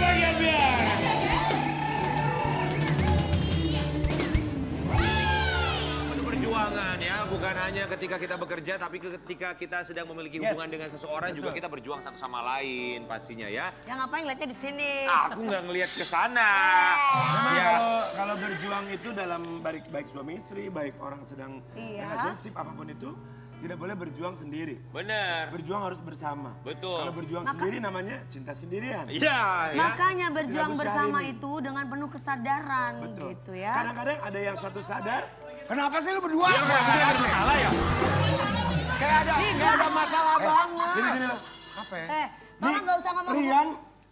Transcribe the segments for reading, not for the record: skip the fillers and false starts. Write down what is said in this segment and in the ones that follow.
bagian biar. Perjuangan ya, bukan hanya ketika kita bekerja, tapi ketika kita sedang memiliki hubungan dengan seseorang juga kita berjuang satu sama lain pastinya ya. Ya ngapain ngeliatnya di sini? Aku nggak ngelihat ke sana. Memang Ya. kalau berjuang itu dalam baik suami istri, baik orang sedang relationship apapun itu, tidak boleh berjuang sendiri. Bener. Berjuang harus bersama. Betul. Kalau berjuang sendiri namanya cinta sendirian. Iya, ya. Makanya berjuang Tidak bersama bersyari. itu dengan penuh kesadaran Betul. gitu ya. Kadang-kadang ada yang satu sadar, Kenapa sih lu berdua? Ya, kenapa sih ada masalah ya? Kayak ada masalah banget. gini loh. Apa ya? Mama nggak usah ngomong.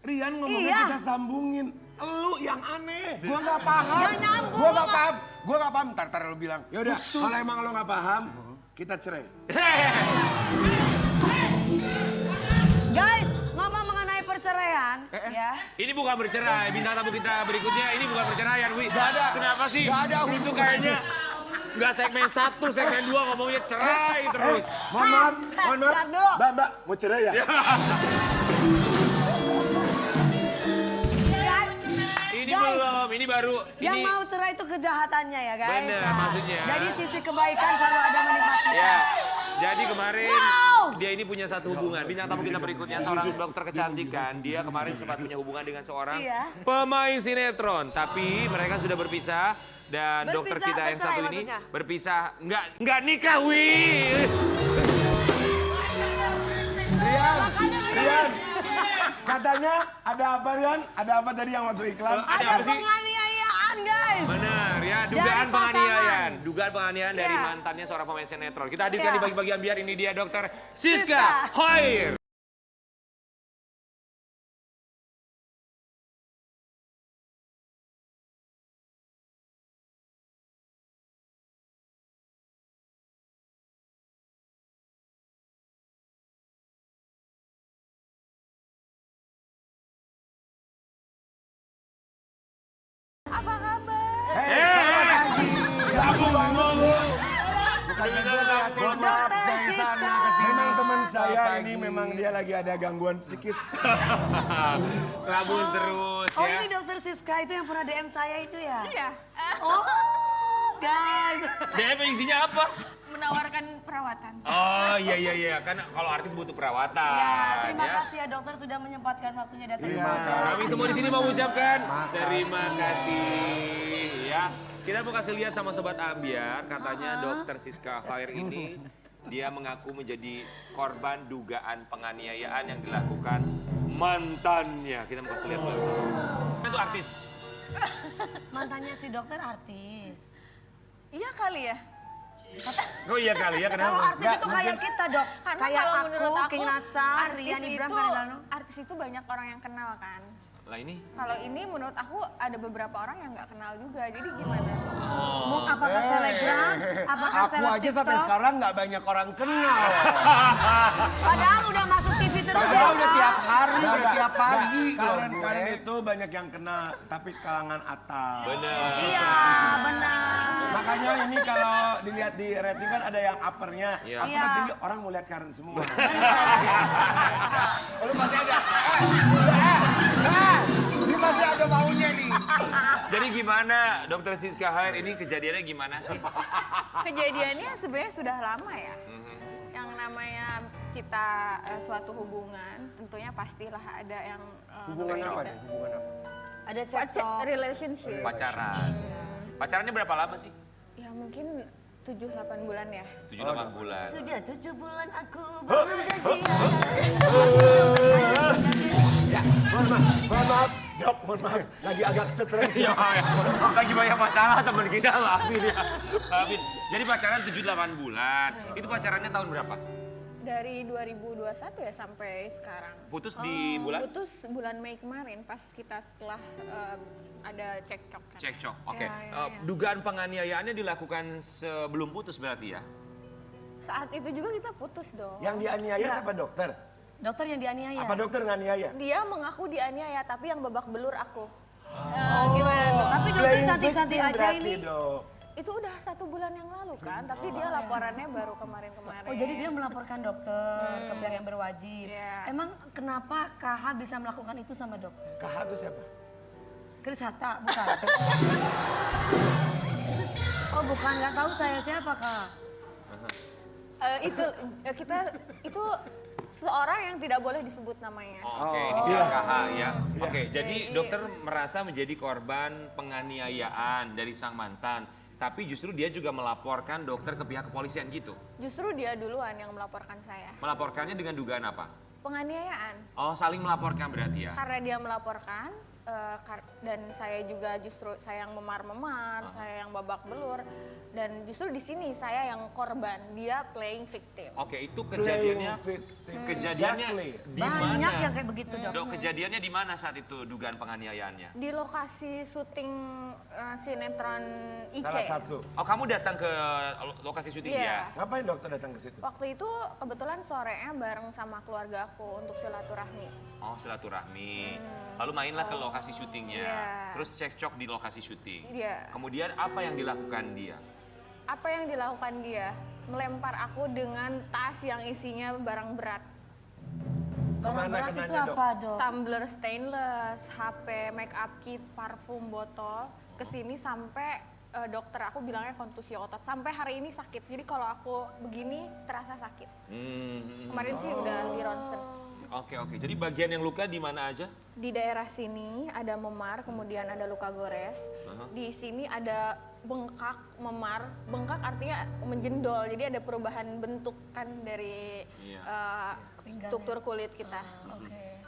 Rian ngomongnya Iya. kita sambungin. Elu yang aneh. Gua nggak paham. Nggak nyambung, Gua nggak Mama. paham. Gua nggak paham. Ntar lu bilang. Yaudah, kalau emang lo nggak paham, kita cerai. Guys, ngomong mengenai perceraian ya. Ini bukan bercerai, bintang tamu kita berikutnya ini bukan perceraian, Wi. Nggak ada. Kenapa sih? Nggak ada Lu tuh hubungannya. kayaknya nggak segmen 1, segmen 2 ngomongnya cerai terus. Mohon maaf, Ntar dulu. Mbak, mau cerai ya? Guys, Ini Guys. belum, ini baru. yang Ini mau cerai itu kejahatannya ya guys. Bener, maksudnya. Jadi sisi kebaikan selalu ada menikmati. ya. Jadi kemarin Wow. dia ini punya satu hubungan. Bintang tamu kita berikutnya seorang dokter kecantikan. Dia kemarin sempat punya hubungan dengan seorang Iya. pemain sinetron, tapi mereka sudah berpisah. Dan dokter Berpisah, kita yang bercerai satu ini maksudnya? berpisah, nggak nikah, Wi. Rian, katanya ada apa Rian? Ada apa tadi yang waktu iklan? Ada Ada apa sih? penganiayaan guys. Benar ya, Dari dugaan pasangan. penganiayaan. Dugaan penganiayaan dari Iya. mantannya seorang pemain sinetron. Kita hadirkan Iya. di bagian biar ini dia dokter Siska Siska. Hoir. Apa kabar? Selamat pagi. Mohon maaf, Dari sana ke sini. memang teman saya Selamat ini pagi. memang dia lagi ada gangguan psikis. Labun terus Oh ya. ini dokter Siska itu yang pernah DM saya itu ya? Iya, Oh guys. DM isinya apa? menawarkan perawatan. Oh iya kan kalau artis butuh perawatan Ya, terima ya. kasih ya dokter sudah menyempatkan waktunya datang. Iya. ke sini. Kami semua di sini mau ucapkan terima kasih ya. Kita mau kasih lihat sama sobat Ambiar, katanya dokter Siska Hoir ini dia mengaku menjadi korban dugaan penganiayaan yang dilakukan mantannya. Kita mau kasih lihat dulu. Itu artis. Mantannya si dokter artis. Iya kali ya. Oh iya kali ya, Kalau kenapa? artis itu kayak kita dok. Karena Kayak kalau aku, menurut aku, King Nasar, artis Rian Ibram, itu, Karin Lano. artis itu banyak orang yang kenal kan. Lah ini? Kalau ini menurut aku ada beberapa orang yang nggak kenal juga. Jadi gimana? Mau apakah selebgram? Apakah Aku seleb aja sampai TikTok? sekarang nggak banyak orang kenal. Padahal udah masuk TV terus. Padahal udah Dok. tiap hari, udah tiap pagi. Karen loh, Karen gue. itu banyak yang kena, tapi kalangan atas. Bener. Iya benar. Makanya ini kalau dilihat di rating kan ada yang uppernya. Iya. Upper Iya. tinggi, orang mau lihat Karen semua. Lu masih ada. Ini masih ada maunya nih. Jadi gimana dokter Siska Hoir ini kejadiannya gimana sih? Kejadiannya sebenarnya sudah lama ya. Yang namanya kita suatu hubungan, tentunya pastilah ada yang Hubungan cekcok. apa nih? Hubungan apa? Ada cekcok. Relationship. Pacaran. Pacarannya berapa lama sih? Ya mungkin 7-8 bulan ya. 7-8 bulan. Sudah 7 bulan aku belum gajian. Ya, mohon maaf, dok, mohon maaf. Lagi agak stres. Ya, lagi banyak masalah teman kita, maafin ya. Maafin. Jadi pacaran 7-8 bulan. Itu pacarannya tahun berapa? Dari 2021 ya sampai sekarang. Putus di bulan? Putus bulan Mei kemarin pas kita setelah ada cekcok kan. Cekcok. Oke. Ya. Dugaan penganiayaannya dilakukan sebelum putus berarti ya? Saat itu juga kita putus dong. Yang dianiaya siapa dokter? Dokter yang dianiaya. Apa dokter nganiaya? Dia mengaku dianiaya tapi yang babak belur aku. Gimana tuh? Tapi dokter Playing cantik-cantik victim aja berarti, ini. Dok. Itu udah 1 bulan yang lalu kan, tapi dia laporannya baru kemarin-kemarin. Oh jadi dia melaporkan dokter ke pihak yang berwajib. wajib. Iya. Emang kenapa KH bisa melakukan itu sama dokter? KH itu siapa? Chris Hatta, bukan? Oh bukan, nggak tahu saya siapa Kak. Itu seorang yang tidak boleh disebut namanya. Oke, ini Iya. KH ya. Oke, jadi Jadi- dokter merasa menjadi korban penganiayaan dari sang mantan. Tapi justru dia juga melaporkan dokter ke pihak kepolisian gitu. Justru dia duluan yang melaporkan saya. Melaporkannya dengan dugaan apa? Penganiayaan. Oh, saling melaporkan berarti ya? Karena dia melaporkan dan saya juga justru saya yang memar-memar, saya yang babak belur, dan justru di sini saya yang korban, dia playing victim. Oke, itu kejadiannya Exactly. di mana? Banyak yang kayak begitu dok. Dok, kejadiannya di mana saat itu dugaan penganiayaannya? Di lokasi syuting sinetron IC. Salah satu. Oh, kamu datang ke lokasi syuting Iya. dia? Ngapain dokter datang ke situ? Waktu itu kebetulan sorenya bareng sama keluarga aku untuk silaturahmi. Oh, silaturahmi. Lalu mainlah ke lokasi syutingnya. Iya. Terus cekcok di lokasi syuting. Iya. Kemudian apa yang dilakukan dia? Apa yang dilakukan dia? Melempar aku dengan tas yang isinya barang berat. Barang Kemana berat itu kenanya, Dok? apa dok? Tumbler stainless, HP, make up kit, parfum, botol. Kesini sampai dokter aku bilangnya kontusi otot. Sampai hari ini sakit. Jadi kalau aku begini terasa sakit. Kemarin sih udah di ronsen. Oke. Jadi bagian yang luka di mana aja? Di daerah sini ada memar, kemudian ada luka gores. Di sini ada bengkak, memar. Bengkak artinya menjendol. Jadi ada perubahan bentuk kan dari struktur kulit kita.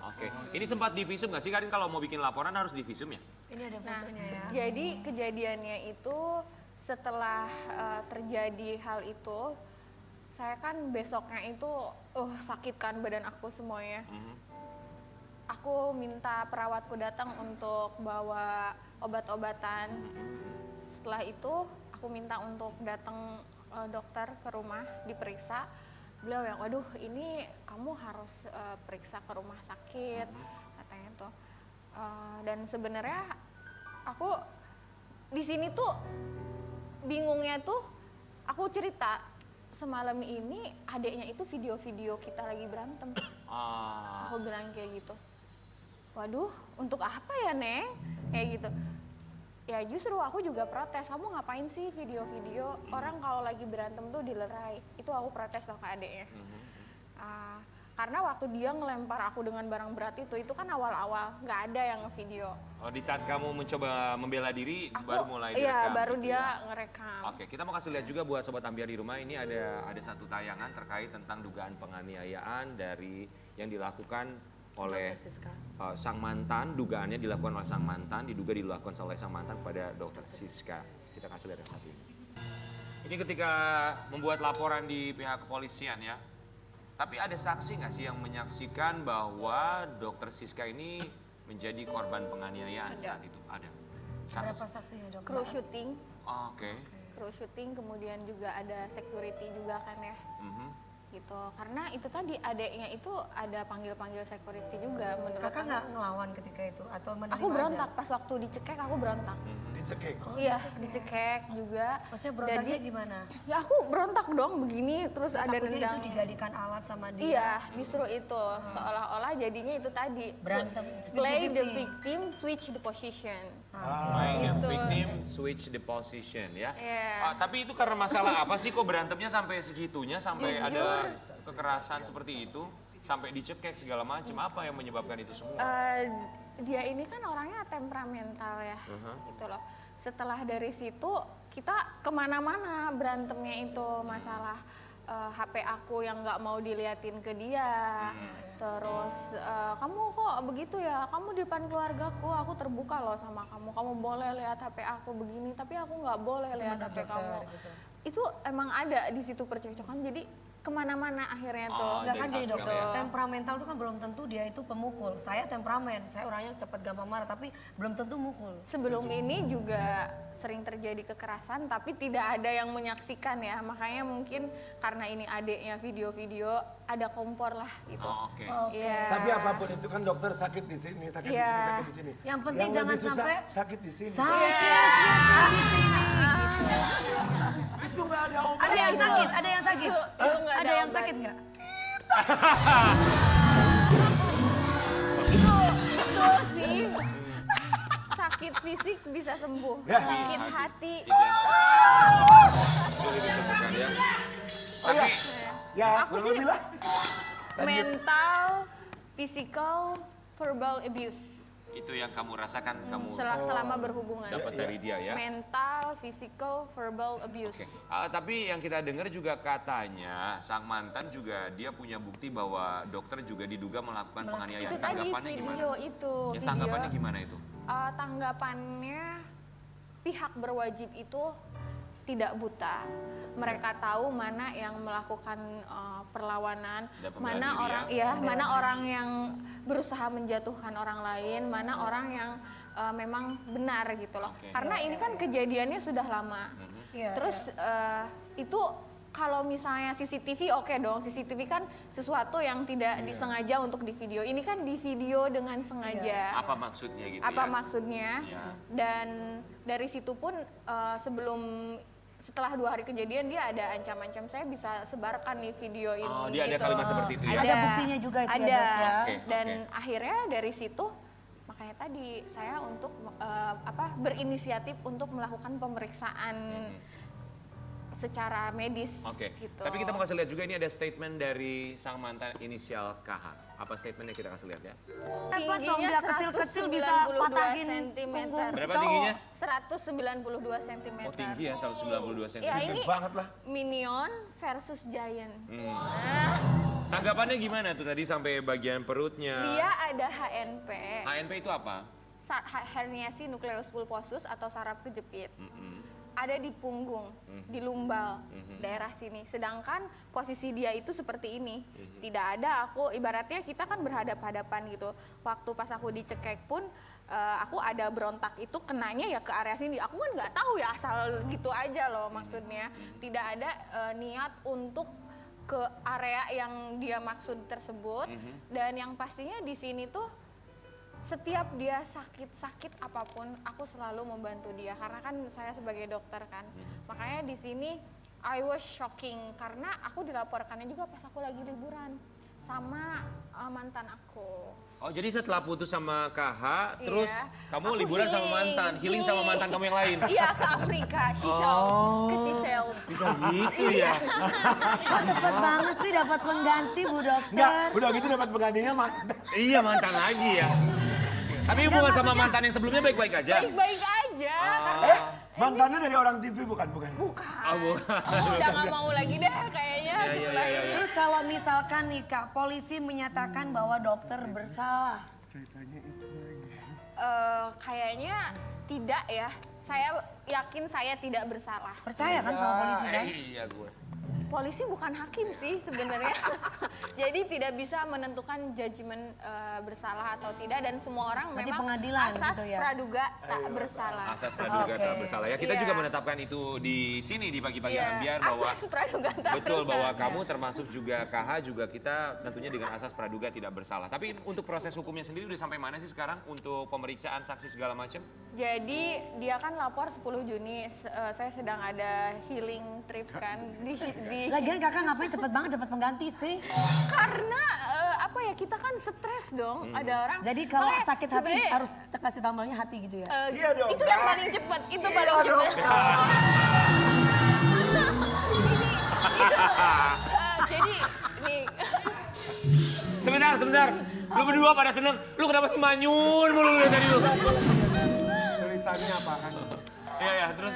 Oke. Ini sempat divisum nggak sih? Karin kalau mau bikin laporan harus divisum ya? Ini ada Nah, fotonya ya. jadi kejadiannya itu setelah terjadi hal itu, saya kan besoknya itu sakit kan badan aku semuanya. Aku minta perawatku datang untuk bawa obat-obatan. Setelah itu aku minta untuk datang dokter ke rumah diperiksa. Beliau yang, waduh ini kamu harus periksa ke rumah sakit katanya tuh. Dan sebenarnya aku di sini tuh bingungnya tuh aku cerita semalam ini adiknya itu video-video kita lagi berantem. Aku bilang kayak gitu. Waduh, untuk apa ya Neng? Kayak gitu. Ya justru aku juga protes, kamu ngapain sih video-video orang kalau lagi berantem tuh dilerai. Itu aku protes loh ke adiknya. Karena waktu dia ngelempar aku dengan barang berat itu kan awal-awal nggak ada yang ngevideo. Oh, di saat kamu mencoba membela diri baru mulai Iya, direkam. baru gitu dia ya? ngerekam. Oke, kita mau kasih lihat juga buat Sobat Ambiar di rumah. Ini ada satu tayangan terkait tentang dugaan penganiayaan dari yang dilakukan oleh sang mantan. Dugaannya dilakukan oleh sang mantan, diduga dilakukan oleh sang mantan pada Dokter Siska. Kita kasih lihat yang satu ini. Ini ketika membuat laporan di pihak kepolisian ya. Tapi ada saksi nggak sih yang menyaksikan bahwa Dokter Siska ini menjadi korban penganiayaan saat itu? Ada. Berapa saksinya dok? Kru syuting, Oke. kru syuting kemudian juga ada security juga kan ya. Gitu. Karena itu tadi adeknya itu ada panggil-panggil security juga menurut Kakak aku. nggak ngelawan ketika itu atau menerima Aku berontak aja? pas waktu dicekek aku berontak. Dicekik. Iya, dicekek juga. Maksudnya berontaknya Jadi, gimana? ya aku berontak dong begini terus ada Takutnya nendang. itu dijadikan alat sama dia. Iya, justru itu seolah-olah jadinya itu tadi Berantem, play the 50-50. victim, switch the position. Main Gitu. victim, switch the position ya. Iya. Tapi itu karena masalah apa sih kok berantemnya sampai segitunya, sampai ada kekerasan seperti itu, sampai dicekek segala macam, apa yang menyebabkan itu semua? Dia ini kan orangnya temperamental ya, gitu loh. Setelah dari situ kita kemana-mana berantemnya itu masalah HP aku yang nggak mau diliatin ke dia, terus kamu kok begitu ya, kamu di depan keluargaku, aku terbuka loh sama kamu, kamu boleh lihat HP aku begini, tapi aku nggak boleh lihat HP kamu. gitu. Itu emang ada di situ percekcokan, jadi kemana-mana akhirnya tuh. Enggak kan Dari gini dok, kasus ya. temperamental itu kan belum tentu dia itu pemukul. Saya temperamen, saya orangnya cepat gampang marah, tapi belum tentu mukul. Sebelum ini juga sering terjadi kekerasan, tapi tidak ada yang menyaksikan ya. Makanya mungkin karena ini adiknya video-video, ada kompor lah gitu. Oh, oke. Iya. Tapi apapun itu kan dokter sakit di sini, sakit di Iya. sini, sakit di sini. Yang penting lebih jangan susah, sampai- sakit di sini. Sakit. Itu nggak ada obat. Ada yang sakit, ada yang sakit. Itu nggak Ada yang obat. sakit nggak? Kita Itu sih. Sakit fisik bisa sembuh, Ya. sakit hati. Itu yang sulit disembuhkan ya. Tapi Ya, Aku kurang sih- lebih lah. Mental, physical, verbal abuse. itu yang kamu rasakan, kamu Selama berhubungan. dapat dari dia ya. Mental, physical, verbal abuse. Oke. Tapi yang kita dengar juga katanya sang mantan juga dia punya bukti bahwa dokter juga diduga melakukan penganiayaan. Itu tadi Tanggapannya gimana? video itu. Ya, tanggapannya gimana itu? Tanggapannya pihak berwajib itu tidak buta. Mereka tahu mana yang melakukan perlawanan, Dan pembela mana diri orang mana orang yang berusaha menjatuhkan orang lain, mana orang yang memang benar gitu loh. Oke. Karena ini kan kejadiannya sudah lama. Iya, Terus itu kalau misalnya CCTV oke dong, CCTV kan sesuatu yang tidak disengaja untuk di video. Ini kan di video dengan sengaja. Apa maksudnya gitu Apa ya? maksudnya? Iya. Dan dari situ pun setelah 2 hari kejadian dia ada ancam-ancam saya bisa sebarkan nih video ini. Oh, dia ada gitu. kalimat seperti itu ya? Ada buktinya juga itu ya, ada. Dok, ya? Oke, Dan oke. akhirnya dari situ makanya tadi saya untuk berinisiatif untuk melakukan pemeriksaan secara medis. Oke. Gitu. Tapi kita mau kasih lihat juga ini ada statement dari sang mantan inisial KH. Apa statementnya kita kasih lihat ya? Hebat dong, Tingginya dia kecil-kecil bisa 192 patahin sentimeter. punggung Berapa cowok. tingginya? 192 cm. Oh tinggi ya, 192 cm. Ya ini Banget lah. Minion versus Giant. Hmm. Nah, Tanggapannya gimana tuh tadi sampai bagian perutnya? dia ada HNP, HNP itu apa? herniasi nukleus pulposus atau saraf kejepit. Mm-mm. Ada di punggung, di lumbal, daerah sini. Sedangkan posisi dia itu seperti ini. Tidak ada, aku ibaratnya kita kan berhadap-hadapan gitu. Waktu pas aku dicekek pun aku ada berontak itu kenanya ya ke area sini. Aku kan nggak tahu ya asal gitu aja loh maksudnya. Tidak ada niat untuk ke area yang dia maksud tersebut. Dan yang pastinya di sini tuh setiap dia sakit apapun, aku selalu membantu dia karena kan saya sebagai dokter kan. Makanya di sini I was shocking karena aku dilaporkannya juga pas aku lagi liburan sama mantan aku. Oh jadi setelah putus sama KH, terus kamu Aku liburan sama mantan, healing sama mantan kamu yang lain? Iya ke Afrika, ke Seychelles. Bisa gitu ya? Kok cepet banget sih dapat pengganti Bu Enggak, Dokter? udah gitu dapat penggantinya mantan. Iya mantan lagi ya. Tapi hubungan sama mantan yang sebelumnya baik-baik aja? Baik-baik aja. Mantannya dari orang TV bukan? Bukan. Oh, bukan. Udah gak mau lagi deh kayaknya. Iya, setelah iya, ini. Terus kalau misalkan nih Kak, polisi menyatakan bahwa dokter bersalah. Kayaknya tidak ya. Saya yakin saya tidak bersalah. Percaya kan sama polisi kan? Iya gue. Polisi bukan hakim sih sebenarnya. Jadi tidak bisa menentukan judgement bersalah atau tidak dan semua orang Berarti memang pengadilan asas gitu ya? praduga tak bersalah. Asas praduga tak Oke. bersalah ya. Kita Iya. juga menetapkan itu di sini di pagi-pagi Iya, Ambiar bahwa asas praduga tak betul bahwa bersalah. kamu termasuk juga KH juga kita tentunya dengan asas praduga tidak bersalah. Tapi untuk proses hukumnya sendiri udah sampai mana sih sekarang untuk pemeriksaan saksi segala macam? Jadi dia kan lapor 10 Juni, saya sedang ada healing trip kan di Lagian kakak ngapain cepet banget dapat pengganti sih? karena apa ya kita kan stres dong ada orang. Jadi kalau Makanya sakit hati sebenarnya, harus kasih tambalnya hati gitu ya? Iya dong, Itu yang Kak. paling cepat, itu paling cepat. Jadi nih Sebentar. Lu berdua pada seneng. Lu kenapa sih manyun mulu dari tadi lu? Tulisannya apaan? Iya, terus.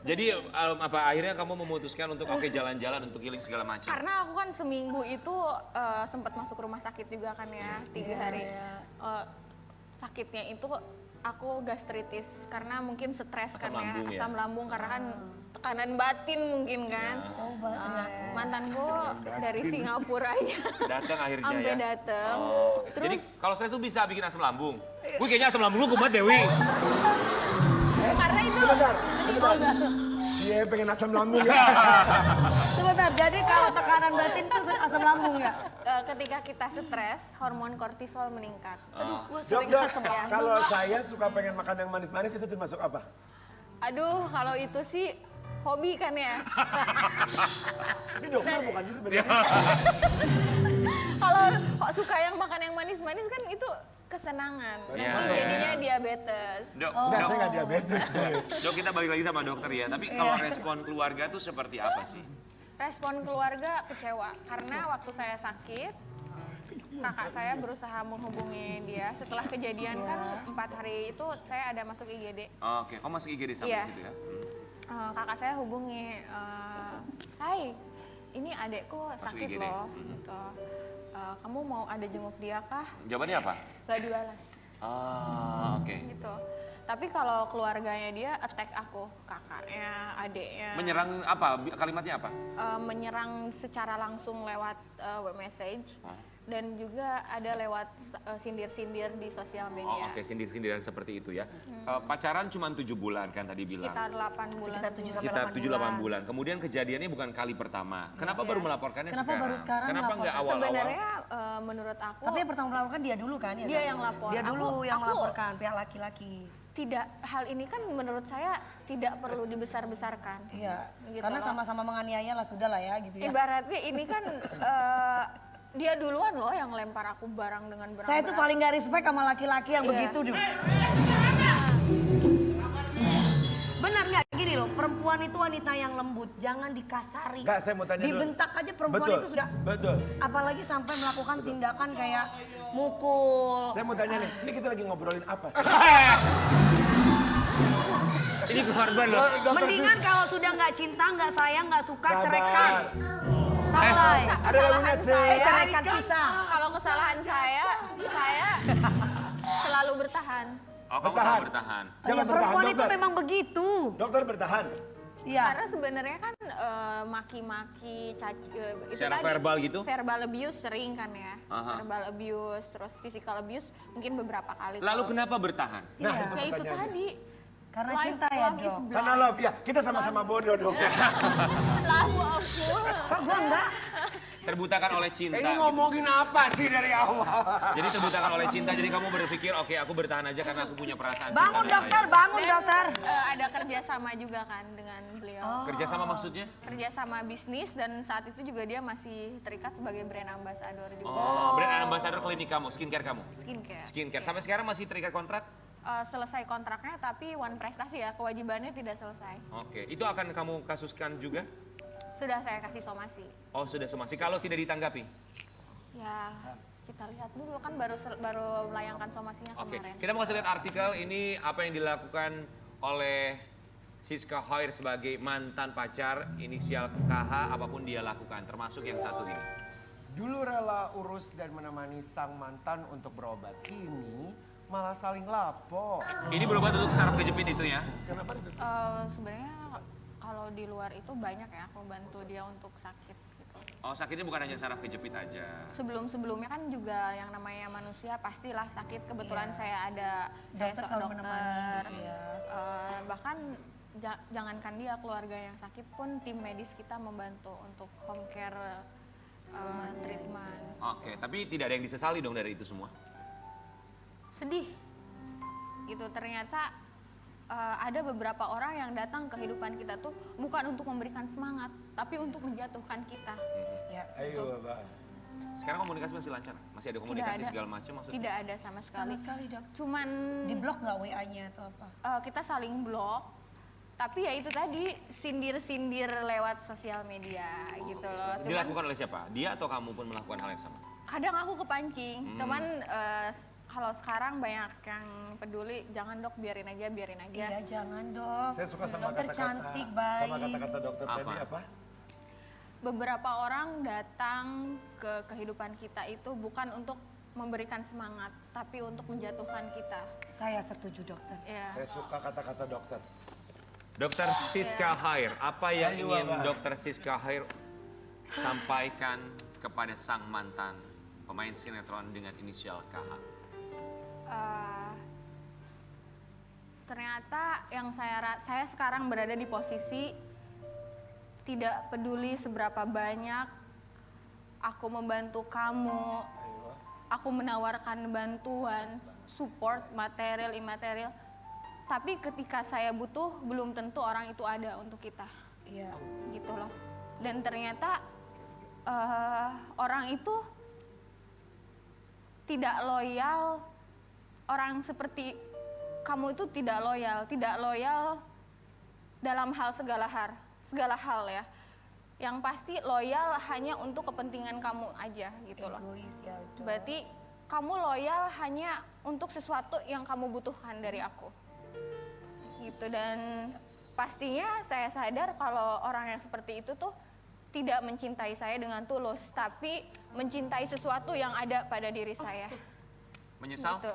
Jadi apa akhirnya kamu memutuskan untuk oke jalan-jalan untuk healing segala macam? karena aku kan seminggu itu sempat masuk rumah sakit juga kan ya 3 hari. Sakitnya itu aku gastritis karena mungkin stres Asam kan lambung ya? asam lambung karena kan tekanan batin mungkin kan. Oh, Mantanku dari Singapura aja. Datang akhirnya Sampai ya? datang. Oh, oke. Terus Jadi kalau stres tuh bisa bikin asam lambung? Gue kayaknya asam lambung lu kumat Dewi. karena itu Sebentar. Si E pengen asam lambung ya. Sebentar, jadi kalau tekanan batin itu asam lambung ya? ketika kita stres, hormon kortisol meningkat. Aduh, gue sering Dok, asam lambung. kalau saya suka pengen makan yang manis-manis itu termasuk apa? Aduh, kalau itu sih hobi kan ya. Ini dokter bukan sih sebenarnya. Kalau suka yang makan yang manis-manis kan itu kesenangan. Iya. Nanti jadinya diabetes. Dok, Enggak, dok, saya nggak diabetes. dok, kita balik lagi sama dokter ya. Tapi kalau respon keluarga tuh seperti apa sih? Respon keluarga kecewa karena waktu saya sakit, kakak saya berusaha menghubungi dia. Setelah kejadian kan 4 hari itu saya ada masuk IGD. Oke, kok masuk IGD sampai Iya. situ ya? Kakak saya hubungi, hai, ini adekku Masuk sakit IGD. loh. Gitu. Kamu mau ada jenguk dia kah? Jawabannya apa? Gak dibalas. Oke. Gitu. Tapi kalau keluarganya dia attack aku, kakaknya, adeknya. Menyerang apa? Kalimatnya apa? Menyerang secara langsung lewat web message dan juga ada lewat sindir-sindir di sosial Oh, media. oke, sindir-sindiran seperti itu ya. Pacaran cuma 7 bulan kan tadi bilang. Sekitar 8 bulan. Sekitar 7 sampai Sekitar 8 7-8 bulan. Kemudian kejadiannya bukan kali pertama. Kenapa Iya. baru melaporkannya Kenapa sekarang? baru sekarang Kenapa nggak melaporkan? awal-awal? Sebenarnya menurut aku Tapi yang pertama melaporkan dia dulu kan? Ya Dia kan? yang lapor. Dia dulu Aku- yang aku- melaporkan, pihak laki-laki. tidak, hal ini kan menurut saya tidak perlu dibesar-besarkan. Iya, Gitu karena loh. sama-sama menganiaya lah, sudah lah ya gitu ya. Ibaratnya ini kan dia duluan loh yang lempar aku barang dengan barang Saya tuh berat. paling gak respect sama laki-laki yang Iya. begitu dulu. Benar nggak? Gini loh, perempuan itu wanita yang lembut, jangan dikasari. Enggak, saya mau tanya dulu. Dibentak aja perempuan Betul, itu sudah. betul. Apalagi sampai melakukan tindakan kayak mukul. Saya mau tanya nih, ini kita lagi ngobrolin apa sih? Ini korban loh. Mendingan kalau sudah nggak cinta, nggak sayang, nggak suka, Sabar. ceraikan. Selesai. Ada lagunya, Kesalahan Cek. saya, Ceraikan pisah. kalau kesalahan saya selalu bertahan. Oh, kamu Bertahan. selalu bertahan. Siapa Ya, bertahan, perempuan itu dokter? memang begitu. Dokter bertahan. Iya. Karena sebenarnya kan maki-maki, caci, itu Secara tadi, verbal gitu? Verbal abuse sering kan ya. Aha. Verbal abuse, terus physical abuse mungkin beberapa kali. Lalu kalau- kenapa bertahan? Nah, Iya. itu Ya itu pertanyaannya. tadi. Karena Life- cinta ya, love is Dok. blind. Karena love, ya kita sama-sama bodoh dong. Lalu aku. Kok gua enggak? Terbutakan oleh cinta. Ini ngomongin apa sih dari awal? Jadi terbutakan oleh cinta, jadi kamu berpikir, oke aku bertahan aja karena aku punya perasaan cinta. Bangun dengan dokter, saya." bangun Dan, dokter. ada kerjasama juga kan dengan beliau. Kerjasama maksudnya? Kerjasama bisnis dan saat itu juga dia masih terikat sebagai brand ambassador juga. Oh, brand ambassador klinik kamu, skincare kamu. Skincare. Skincare. Sampai sekarang masih terikat kontrak? Selesai kontraknya tapi one prestasi ya, kewajibannya tidak selesai. Oke, itu akan kamu kasuskan juga? Sudah saya kasih somasi. Oh, sudah somasi. Kalau tidak ditanggapi? Ya, kita lihat dulu kan baru melayangkan somasinya Oke, kemarin. kita mau kasih lihat artikel ini apa yang dilakukan oleh Siska Khair sebagai mantan pacar inisial KH apapun dia lakukan, termasuk yang satu ini. Dulu rela urus dan menemani sang mantan untuk berobat. Kini malah saling lapor. Ini berobat untuk saraf kejepit itu ya? Kenapa itu? Sebenarnya kalau di luar itu banyak ya aku bantu dia untuk sakit gitu. Oh, sakitnya bukan hanya saraf kejepit aja. Sebelum-sebelumnya kan juga yang namanya manusia pastilah sakit. Kebetulan saya Dokter seorang selalu menemani gitu ya. Bahkan jangankan dia, keluarga yang sakit pun tim medis kita membantu untuk home care treatment. Oke, tapi tidak ada yang disesali dong dari itu semua? Sedih gitu, ternyata ada beberapa orang yang datang ke kehidupan kita tuh bukan untuk memberikan semangat tapi untuk menjatuhkan kita. Ya, Ayo, Bapak. Sekarang komunikasi masih lancar? Masih ada komunikasi ada. segala macam maksudnya? Tidak ada sama sekali. sama sekali dok. Cuman Di blok nggak WA-nya atau apa? kita saling blok, tapi ya itu tadi sindir-sindir lewat sosial media gitu loh. Cuman Dilakukan oleh siapa? Dia atau kamu pun melakukan hal yang sama? kadang aku kepancing, cuman kalau sekarang banyak yang peduli, jangan dok, biarin aja. Iya jangan dok. Saya suka sama Dokter kata-kata. cantik, baik. Sama kata-kata dokter Apa? tadi apa? Beberapa orang datang ke kehidupan kita itu bukan untuk memberikan semangat, tapi untuk menjatuhkan kita. Saya setuju dokter. Ya. Saya suka kata-kata dokter. Dokter Siska Khair, apa yang Ayo, ingin Bapak. Dokter Siska Khair sampaikan kepada sang mantan pemain sinetron dengan inisial KH? Ternyata yang saya sekarang berada di posisi tidak peduli seberapa banyak aku membantu kamu, aku menawarkan bantuan, support material, imaterial, Tapi ketika saya butuh, belum tentu orang itu ada untuk kita. Iya. Gitu loh. Dan ternyata orang itu tidak loyal. Orang seperti kamu itu tidak loyal dalam hal segala hal ya. Yang pasti loyal hanya untuk kepentingan kamu aja gitu loh. Egois ya udah. Berarti kamu loyal hanya untuk sesuatu yang kamu butuhkan dari aku. Gitu. Dan pastinya saya sadar kalau orang yang seperti itu tuh tidak mencintai saya dengan tulus, tapi mencintai sesuatu yang ada pada diri saya. Menyesal? Gitu.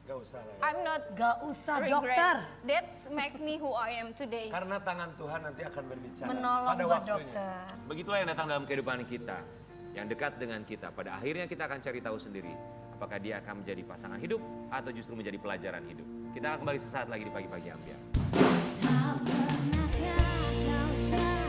Gak usah lah ya. I'm not Gak usah regret. dokter. That's make me who I am today. Karena tangan Tuhan nanti akan berbicara Menolong pada buat waktunya. dokter. Begitulah yang datang dalam kehidupan kita, yang dekat dengan kita. Pada akhirnya kita akan cari tahu sendiri, apakah dia akan menjadi pasangan hidup atau justru menjadi pelajaran hidup. Kita akan kembali sesaat lagi di Pagi-Pagi Ambiar. Tak pernahkah kau sadar